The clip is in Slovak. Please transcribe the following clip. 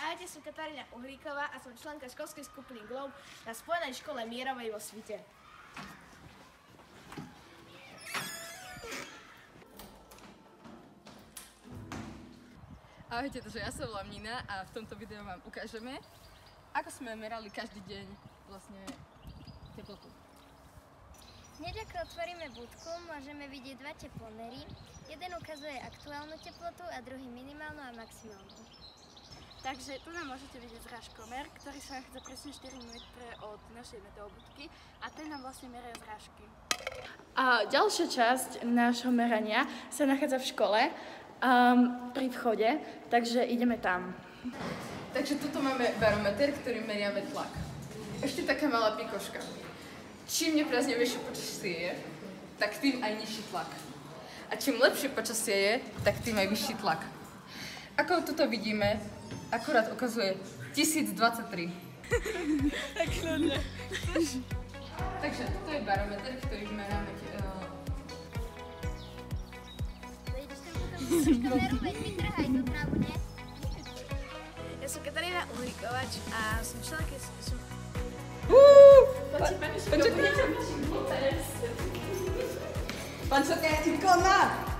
Ahojte, som Katarína Uhlíková a som členka školskej skupiny Globe na Spojenej škole Mierovej vo Svite. Ahojte, takže ja som volám Nina a v tomto videu vám ukážeme, ako sme merali každý deň vlastne teplotu. Hneď ako otvoríme budku, môžeme vidieť dva teplomery. Jeden ukazuje aktuálnu teplotu a druhý minimálnu a maximálnu. Takže tu nám môžete vidieť zrážkomer, ktorý sa nachádza presne 4 metre od našej meteobudky a ten nám vlastne meria zrážky. A ďalšia časť nášho merania sa nachádza v škole pri vchode, takže ideme tam. Takže tuto máme barometer, ktorý meriame tlak. Ešte taká malá pikoška. Čím nepriaznivejšie počasie je, tak tým aj nižší tlak. A čím lepšie počasie je, tak tým aj vyšší tlak. Ako tuto vidíme, akurát ukazuje 1023. Tak ľudne. Takže toto je barometer, ktorý meráme. Vejdeš tam potom kameru, veď vytrhaj tú trávu, nie? Ja som Katarína Uhlíková a som členka... Pán Čoká, ikona!